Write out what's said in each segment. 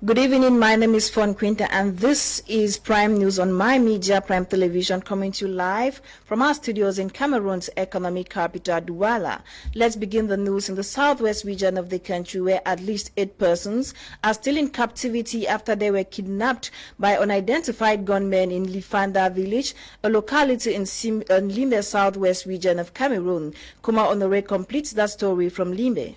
Good evening, my name is Fon Quinta and this is Prime News on My Media Prime Television, coming to you live from our studios in Cameroon's economic capital, Douala. Let's begin the news in the southwest region of the country, where at least 8 persons are still in captivity after they were kidnapped by unidentified gunmen in Lifanda village, a locality in Limbe southwest region of Cameroon. Kuma Honore completes that story from Limbe.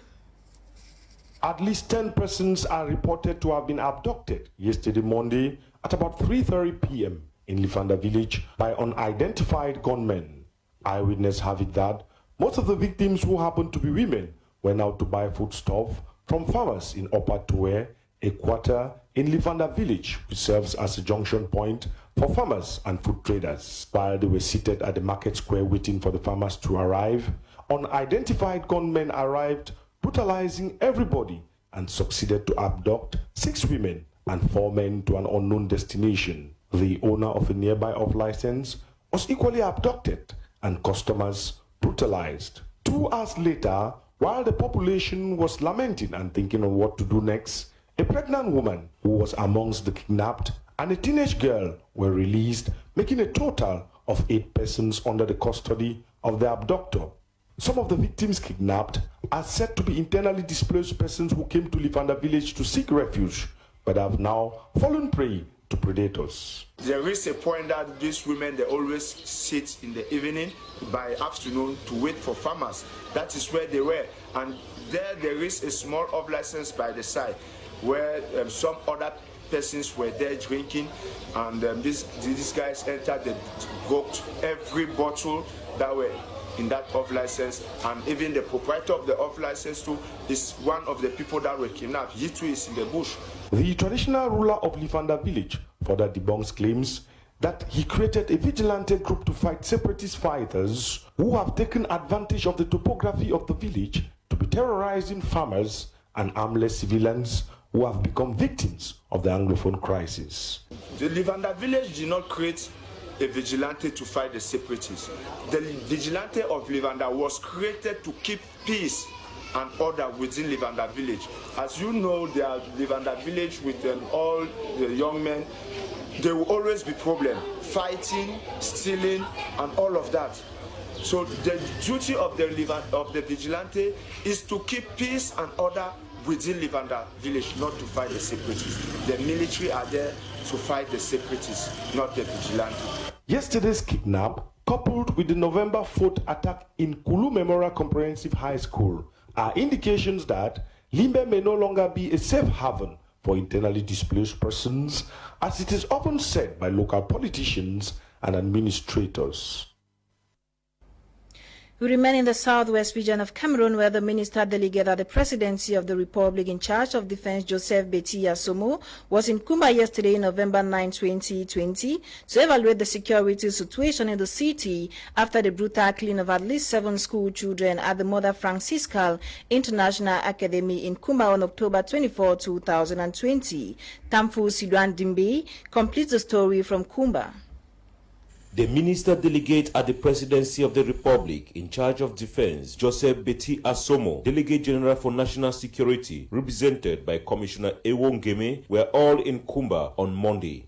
At least 10 persons are reported to have been abducted yesterday Monday at about 3:30 p.m. in Lifanda village by unidentified gunmen. Eyewitnesses have it that most of the victims, who happened to be women, went out to buy foodstuff from farmers in Upper Toue, a quarter in Lifanda village, which serves as a junction point for farmers and food traders. While they were seated at the market square waiting for the farmers to arrive, unidentified gunmen arrived, brutalizing everybody, and succeeded to abduct 6 women and 4 men to an unknown destination. The owner of a nearby off-license was equally abducted and customers brutalized. 2 hours later, while the population was lamenting and thinking on what to do next, a pregnant woman who was amongst the kidnapped and a teenage girl were released, making a total of 8 persons under the custody of the abductor. Some of the victims kidnapped are said to be internally displaced persons who came to Lifanda village to seek refuge, but have now fallen prey to predators. There is a point that these women, they always sit in the evening by afternoon to wait for farmers. That is where they were. And there is a small off-license by the side where some other persons were there drinking, and these guys entered, they got every bottle that were in that off-license, and even the proprietor of the off-license too is one of the people that were kidnapped. He too is in the bush. The traditional ruler of Lifanda village further debunks claims that he created a vigilante group to fight separatist fighters who have taken advantage of the topography of the village to be terrorizing farmers and armless civilians who have become victims of the Anglophone crisis. The Lifanda village did not create a vigilante to fight the separatists. The vigilante of Lifanda was created to keep peace and order within Lifanda village. As you know, the Lifanda village with all the young men, there will always be problem, fighting, stealing, and all of that. So the duty of the vigilante is to keep peace and order within Lifanda village, not to fight the separatists. The military are there to fight the separatists, not the vigilante. Yesterday's kidnap, coupled with the November 4th attack in Kulu Memorial Comprehensive High School, are indications that Limbe may no longer be a safe haven for internally displaced persons, as it is often said by local politicians and administrators. We remain in the southwest region of Cameroon, where the minister delegate at the presidency of the republic in charge of defense, Joseph Beti Asomo, was in Kumba yesterday, November 9, 2020, to evaluate the security situation in the city after the brutal killing of at least 7 school children at the Mother Franciscal International Academy in Kumba on October 24, 2020. Tamfu Sidwan Dimbe completes the story from Kumba. The minister delegate at the presidency of the republic in charge of defense, Joseph Beti Asomo, delegate general for national security, represented by Commissioner Ewongeme, were all in Kumba on Monday.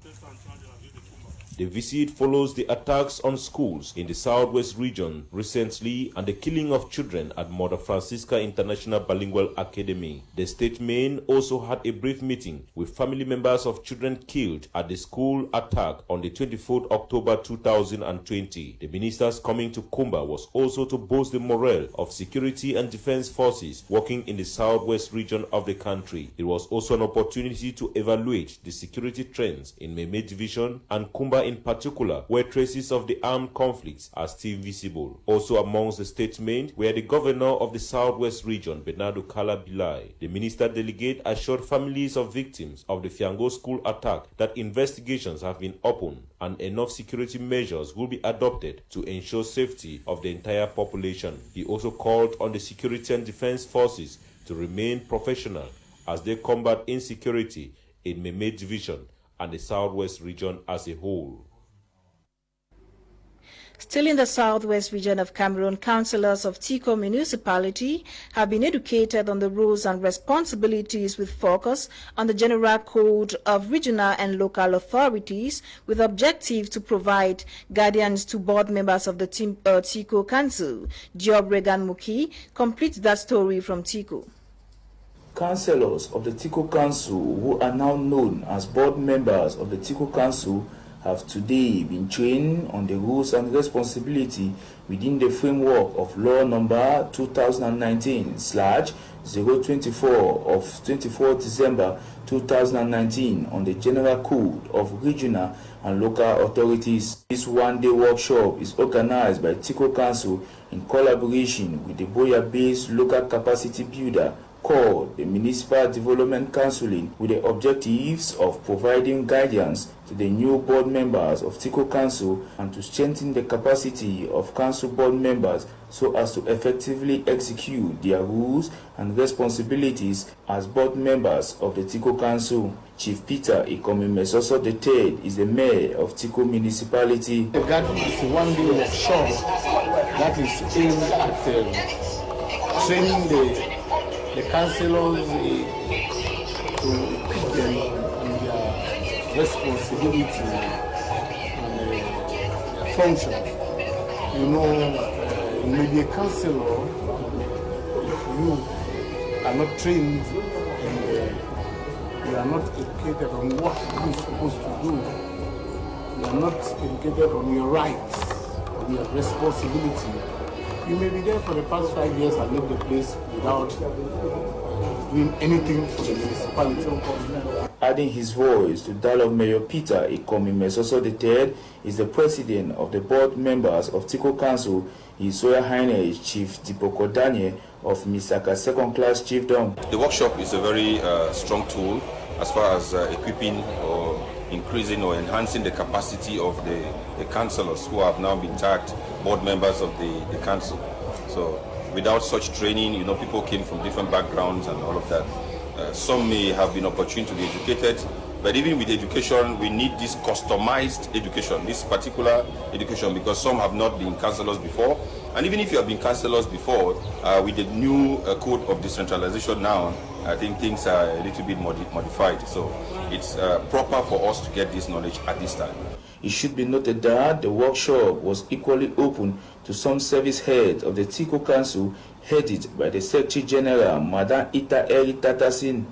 The visit follows the attacks on schools in the southwest region recently and the killing of children at Mother Francisca International Bilingual Academy. The statement also had a brief meeting with family members of children killed at the school attack on the 24th October 2020. The minister's coming to Kumba was also to boost the morale of security and defense forces working in the southwest region of the country. It was also an opportunity to evaluate the security trends in Meme Division and Kumba in particular, where traces of the armed conflicts are still visible. Also amongst the statement were the governor of the southwest region, Bernardo Calabilai. The minister delegate assured families of victims of the Fiango school attack that investigations have been opened and enough security measures will be adopted to ensure safety of the entire population. He also called on the security and defense forces to remain professional as they combat insecurity in Meme Division and the southwest region as a whole. Still in the southwest region of Cameroon, councillors of Tiko municipality have been educated on the rules and responsibilities with focus on the General Code of Regional and Local Authorities with objective to provide guidance to board members of the Tiko Council. Job Regan Muki completes that story from Tiko. Councillors of the Tiko Council, who are now known as board members of the Tiko Council, have today been trained on the rules and responsibility within the framework of Law Number 2019/024 of 24 December 2019 on the General Code of Regional and Local Authorities. This one-day workshop is organized by Tiko Council in collaboration with the Boya-based local capacity builder called the Municipal Development Counseling, with the objectives of providing guidance to the new board members of Tiko Council and to strengthen the capacity of council board members so as to effectively execute their rules and responsibilities as board members of the Tiko Council. Chief Peter Ikomi-Mesoso III is the mayor of Tiko municipality. The gathering is a one-day workshop that is aimed at training the councillors to equip them on their responsibility and their function. You know, you may be a councillor if you are not trained and you are not educated on what you're supposed to do. You are not educated on your rights, on your responsibility. You may be there for the past 5 years and leave the place without doing anything for the municipality. Adding his voice to that of Mayor Peter Ikomi-Mesoso III is the president of the board members of Tiko Council, His Royal Highness Chief Dipoko Daniel of Misaka Second Class Chiefdom. The workshop is a very strong tool as far as equipping or increasing or enhancing the capacity of the councillors who have now been tagged board members of the council. So without such training, you know, people came from different backgrounds and all of that. Some may have been opportune to be educated, but even with education, we need this customized education, this particular education, because some have not been councillors before. And even if you have been councillors before, with the new code of decentralization now, I think things are a little bit modified. So it's proper for us to get this knowledge at this time. It should be noted that the workshop was equally open to some service heads of the Tiko Council, headed by the Secretary General, Madam Ita Eri Tatasin.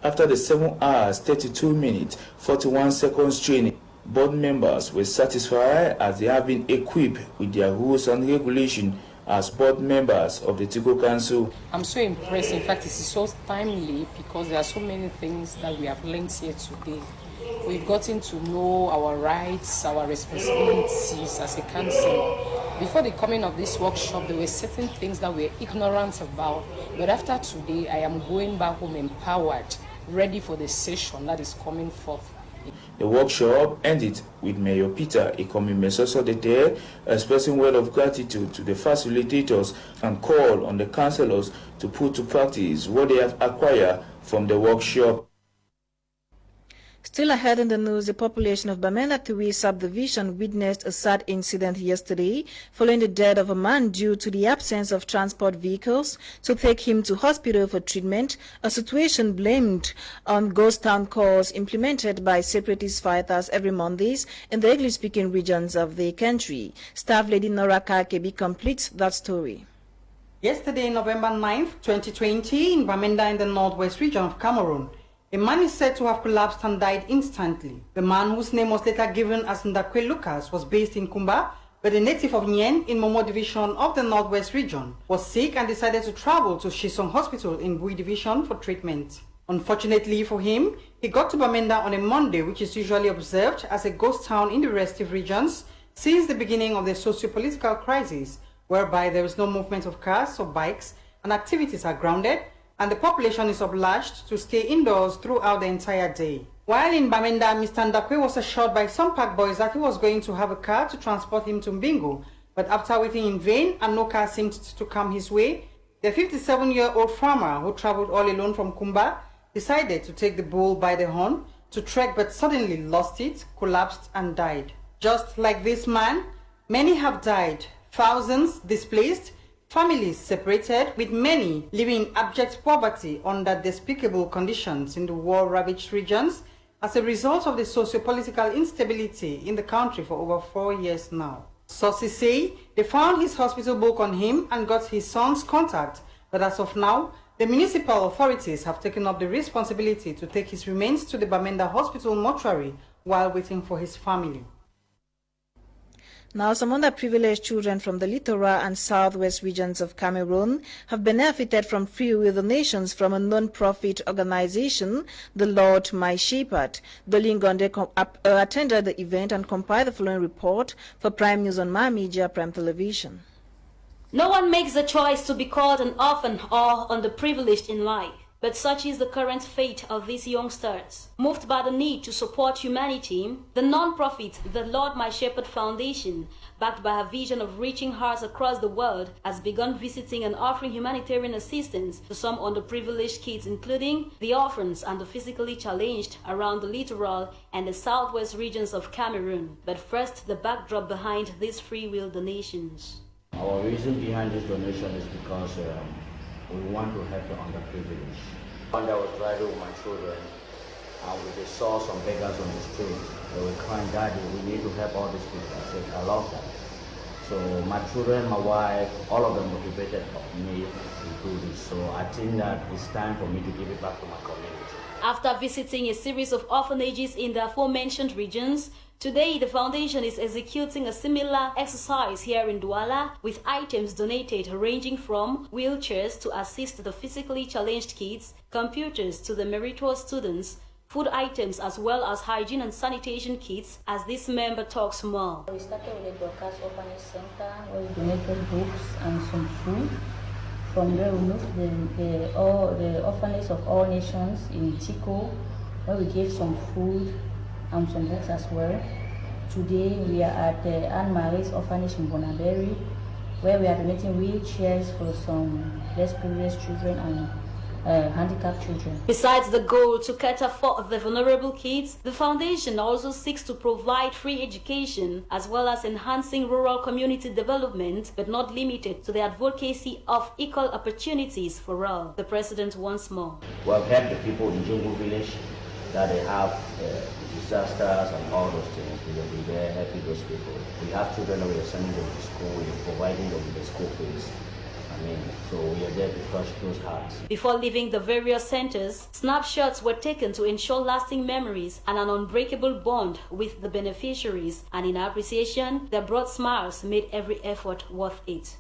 After the 7 hours, 32 minutes, 41 seconds training, board members were satisfied as they have been equipped with their rules and regulations as board members of the Tiko Council. I'm so impressed. In fact, it is so timely because there are so many things that we have learned here today. We've gotten to know our rights, our responsibilities as a council. Before the coming of this workshop, there were certain things that we were ignorant about. But after today, I am going back home empowered, ready for the session that is coming forth. The workshop ended with Mayor Peter Ikomi-Mesoso III expressing word of gratitude to the facilitators and call on the councillors to put to practice what they have acquired from the workshop. Still ahead in the news, the population of Bamenda Tui subdivision witnessed a sad incident yesterday following the death of a man due to the absence of transport vehicles to take him to hospital for treatment, a situation blamed on ghost town calls implemented by separatist fighters every Mondays in the English-speaking regions of the country. Staff Lady Nora Kakebi completes that story. Yesterday, November 9th, 2020, in Bamenda in the northwest region of Cameroon, a man is said to have collapsed and died instantly. The man, whose name was later given as Ndakwe Lucas, was based in Kumba, but a native of Nyen in Momo division of the northwest region, was sick and decided to travel to Shisong Hospital in Bui division for treatment. Unfortunately for him, he got to Bamenda on a Monday, which is usually observed as a ghost town in the restive regions since the beginning of the socio-political crisis, whereby there is no movement of cars or bikes and activities are grounded, and the population is obliged to stay indoors throughout the entire day. While in Bamenda, Mr. Ndakwe was assured by some pack boys that he was going to have a car to transport him to Mbingu, but after waiting in vain and no car seemed to come his way, the 57-year-old farmer who traveled all alone from Kumba decided to take the bull by the horn to trek, but suddenly lost it, collapsed and died. Just like this man, Many have died, thousands displaced, families separated, with many living in abject poverty under despicable conditions in the war-ravaged regions as a result of the socio-political instability in the country for over 4 years now. Sources say they found his hospital book on him and got his son's contact, but as of now, the municipal authorities have taken up the responsibility to take his remains to the Bamenda Hospital mortuary while waiting for his family. Now, some underprivileged children from the littoral and southwest regions of Cameroon have benefited from free will donations from a non-profit organization, the Lord My Shepherd. Dolingonde attended the event and compiled the following report for Prime News on My Media, Prime Television. No one makes the choice to be called an orphan or underprivileged in life. But such is the current fate of these youngsters. Moved by the need to support humanity, the non-profit, the Lord My Shepherd Foundation, backed by a vision of reaching hearts across the world, has begun visiting and offering humanitarian assistance to some underprivileged kids, including the orphans and the physically challenged around the littoral and the southwest regions of Cameroon. But first, the backdrop behind these free will donations. Our reason behind this donation is because we want to help the underprivileged. One day I was driving with my children and we saw some beggars on the street. They were crying, "Daddy, we need to help all these people." I said, I love that. So my children, my wife, all of them motivated me to do this. So I think that it's time for me to give it back to my community. After visiting a series of orphanages in the aforementioned regions, today the foundation is executing a similar exercise here in Douala with items donated ranging from wheelchairs to assist the physically challenged kids, computers to the meritorious students, food items as well as hygiene and sanitation kits, as this member talks more. We started with the Dorcas Orphanage Center where we donated books and some food. From there we moved the orphanage of all nations in Chico where we gave some food and some books as well. Today we are at the Anne-Marie's orphanage in Bonaberi where we are donating wheelchairs for some less privileged children and handicapped children. Besides the goal to cater for the vulnerable kids, the foundation also seeks to provide free education as well as enhancing rural community development, but not limited to the advocacy of equal opportunities for all. The president once more. We have helped the people in Jungle Village that they have disasters and all those things. We will be there helping those people. We have children that we are sending them to school, we are providing them with the school fees. So we are there to touch those hearts. Before leaving the various centers, snapshots were taken to ensure lasting memories and an unbreakable bond with the beneficiaries, and in appreciation, their broad smiles made every effort worth it.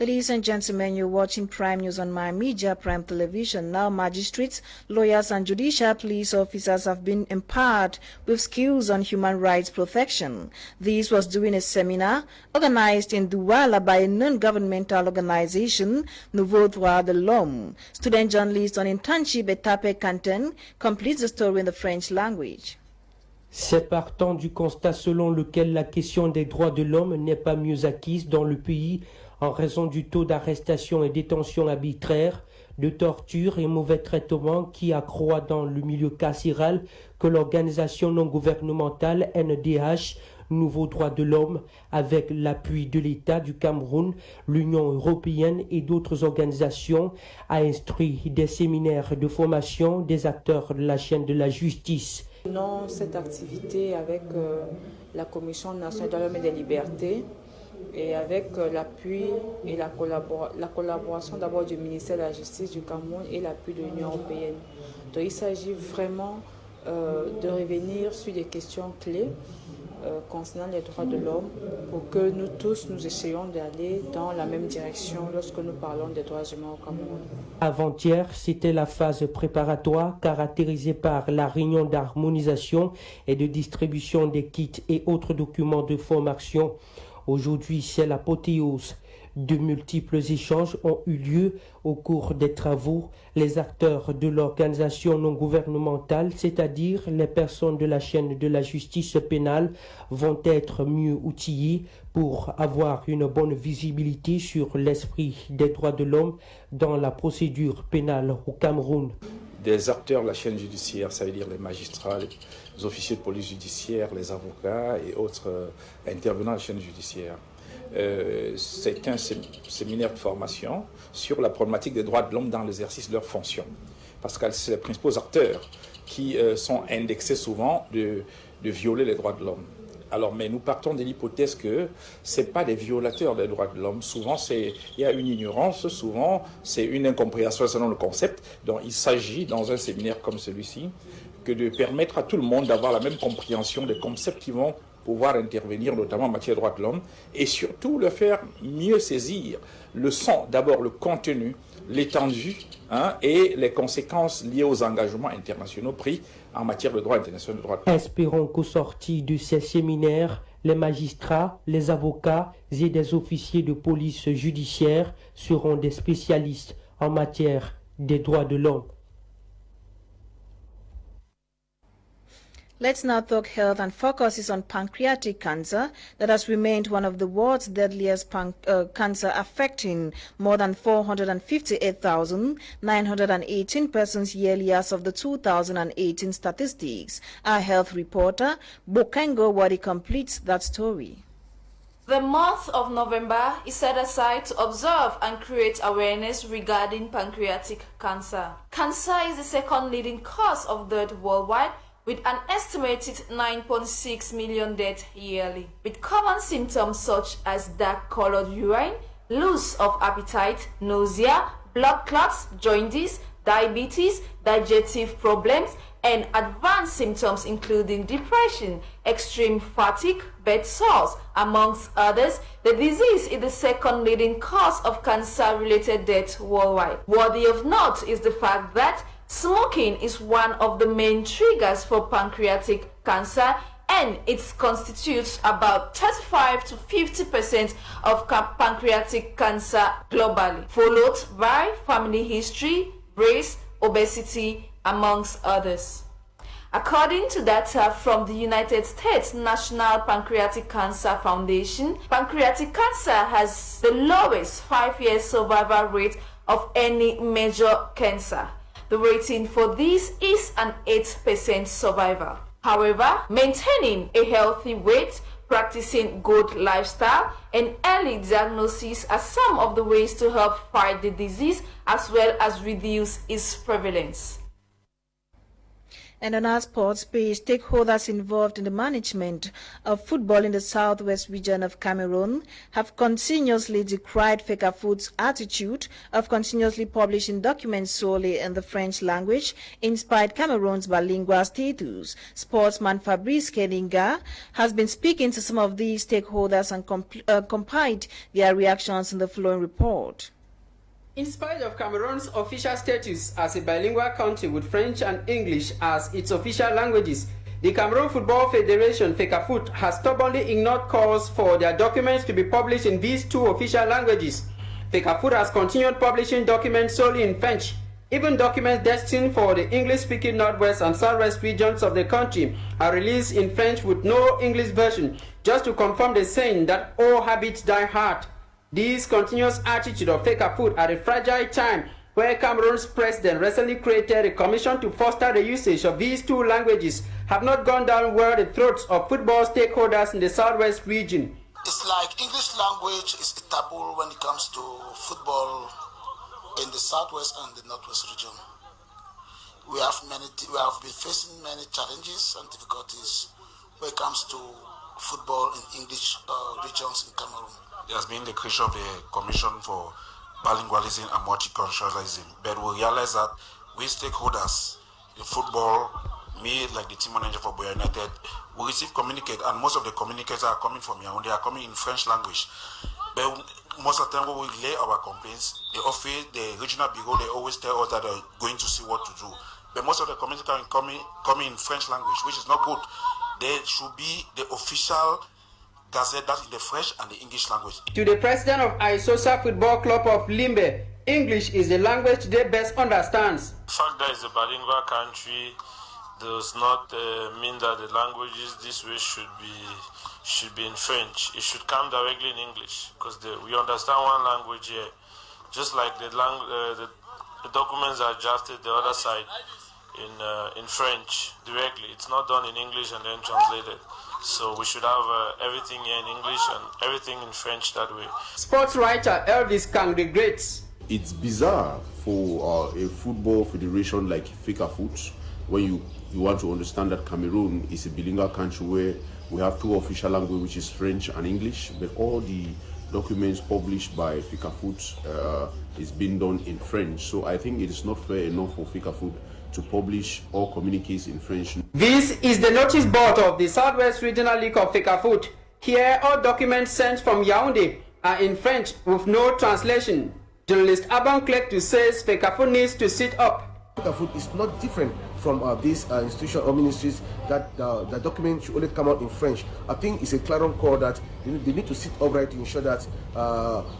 Ladies and gentlemen, you're watching Prime News on My Media, Prime Television. Now, magistrates, lawyers, and judicial police officers have been empowered with skills on human rights protection. This was during a seminar organized in Douala by a non-governmental organization, Nouveau Droit de l'Homme. Student journalist on internship Etape Canton completes the story in the French language. C'est partant du constat selon lequel la question des droits de l'homme n'est pas mieux acquise dans le pays en raison du taux d'arrestation et détention arbitraire, de torture et mauvais traitements qui accroît dans le milieu carcéral que l'organisation non gouvernementale NDH, Nouveau Droit de l'Homme, avec l'appui de l'État du Cameroun, l'Union européenne et d'autres organisations, a instruit des séminaires de formation des acteurs de la chaîne de la justice. Menons cette activité avec la Commission nationale de l'homme et des libertés et avec l'appui et la collaboration d'abord du ministère de la Justice du Cameroun et l'appui de l'Union européenne. Donc il s'agit vraiment de revenir sur des questions clés concernant les droits de l'homme pour que nous tous nous essayions d'aller dans la même direction lorsque nous parlons des droits humains au Cameroun. Avant-hier, c'était la phase préparatoire caractérisée par la réunion d'harmonisation et de distribution des kits et autres documents de formation. Aujourd'hui, c'est l'apothéose. De multiples échanges ont eu lieu au cours des travaux. Les acteurs de l'organisation non gouvernementale, c'est-à-dire les personnes de la chaîne de la justice pénale, vont être mieux outillés pour avoir une bonne visibilité sur l'esprit des droits de l'homme dans la procédure pénale au Cameroun. des acteurs de la chaîne judiciaire, ça veut dire les magistrats, les officiers de police judiciaire, les avocats et autres intervenants de la chaîne judiciaire. C'est un séminaire de formation sur la problématique des droits de l'homme dans l'exercice de leurs fonctions. Parce que c'est les principaux acteurs qui sont indexés souvent de violer les droits de l'homme. Alors, mais nous partons de l'hypothèse que ce n'est pas des violateurs des droits de l'homme. Souvent, il y a une ignorance, souvent, c'est une incompréhension selon le concept. Donc, il s'agit, dans un séminaire comme celui-ci, que de permettre à tout le monde d'avoir la même compréhension des concepts qui vont pouvoir intervenir, notamment en matière de droits de l'homme, et surtout le faire mieux saisir le son, d'abord le contenu, l'étendue et les conséquences liées aux engagements internationaux pris en matière de droit international de droit de l'homme. Espérons qu'au sorti de ces séminaires, les magistrats, les avocats et des officiers de police judiciaire seront des spécialistes en matière des droits de l'homme. Let's now talk health and focuses on pancreatic cancer that has remained one of the world's deadliest cancer, affecting more than 458,918 persons yearly as of the 2018 statistics. Our health reporter, Bokengo Wadi, completes that story. The month of November is set aside to observe and create awareness regarding pancreatic cancer. Cancer is the second leading cause of death worldwide, with an estimated 9.6 million deaths yearly, with common symptoms such as dark-colored urine, loss of appetite, nausea, blood clots, jaundice, diabetes, digestive problems, and advanced symptoms including depression, extreme fatigue, bed sores, amongst others. The disease is the second leading cause of cancer-related death worldwide. Worthy of note is the fact that smoking is one of the main triggers for pancreatic cancer, and it constitutes about 35 to 50% of pancreatic cancer globally, followed by family history, race, obesity, amongst others. According to data from the United States National Pancreatic Cancer Foundation, pancreatic cancer has the lowest 5-year survival rate of any major cancer. The rating for this is an 8% survival. However, maintaining a healthy weight, practicing good lifestyle, and early diagnosis are some of the ways to help fight the disease as well as reduce its prevalence. And on our sports page, stakeholders involved in the management of football in the southwest region of Cameroon have continuously decried Fca's attitude of continuously publishing documents solely in the French language, in spite Cameroon's bilingual status. Sportsman Fabrice Keninga has been speaking to some of these stakeholders and compiled their reactions in the following report. In spite of Cameroon's official status as a bilingual country with French and English as its official languages, the Cameroon Football Federation, Fcafoot, has stubbornly ignored calls for their documents to be published in these two official languages. Fcafoot has continued publishing documents solely in French. Even documents destined for the English-speaking northwest and southwest regions of the country are released in French with no English version, just to confirm the saying that all habits die hard. This continuous attitude of Fcafoot at a fragile time where Cameroon's president recently created a commission to foster the usage of these two languages have not gone down well the throats of football stakeholders in the southwest region. It's like English language is a taboo when it comes to football in the southwest and the northwest region. We have been facing many challenges and difficulties when it comes to football in English regions in Cameroon. There has been the creation of the Commission for Bilingualism and Multiculturalism, but we realize that we stakeholders in football, me like the team manager for Boya United, we receive communicate, and most of the communicators are coming from here, they are coming in French language. But most of the time when we lay our complaints, the office, the regional bureau, they always tell us that they're going to see what to do. But most of the communicators are coming in French language, which is not good. There should be the official gazette that in the French and the English language. To the president of Isosa Football Club of Limbe, English is the language they best understands. The fact that it's a bilingual country does not mean that the languages this way should be in French. It should come directly in English because we understand one language here. Just like the the documents are drafted the other side in French directly. It's not done in English and then translated. So we should have everything here in English and everything in French that way. Sports writer Elvis Kang regrets. It's bizarre for a football federation like Fcfa when you want to understand that Cameroon is a bilingual country where we have two official languages, which is French and English, but all the documents published by Fcfa is being done in French. So I think it is not fair enough for Fcfa to publish all communiques in French. This is the notice board of the Southwest Regional League of Fcfa. Here, all documents sent from Yaoundé are in French with no translation. Journalist Aban Klektu says Fcfa needs to sit up. Fcfa is not different from these institutions or ministries that the document should only come out in French. I think it's a clarion call that they need to sit upright to ensure that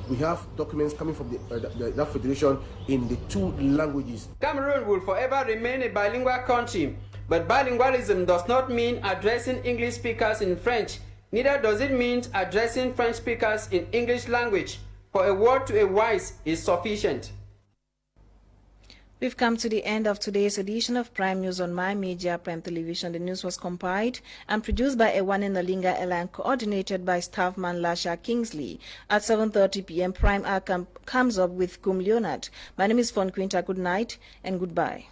we have documents coming from that federation in the two languages. Cameroon will forever remain a bilingual country, but bilingualism does not mean addressing English speakers in French. Neither does it mean addressing French speakers in English language. For a word to a wise is sufficient. We've come to the end of today's edition of Prime News on My Media Prime Television. The news was compiled and produced by Ewane Nalinga and coordinated by staffman Lasha Kingsley. At 7:30 p.m., Prime Hour comes up with Kum Leonard. My name is Fon Quinta. Good night and goodbye.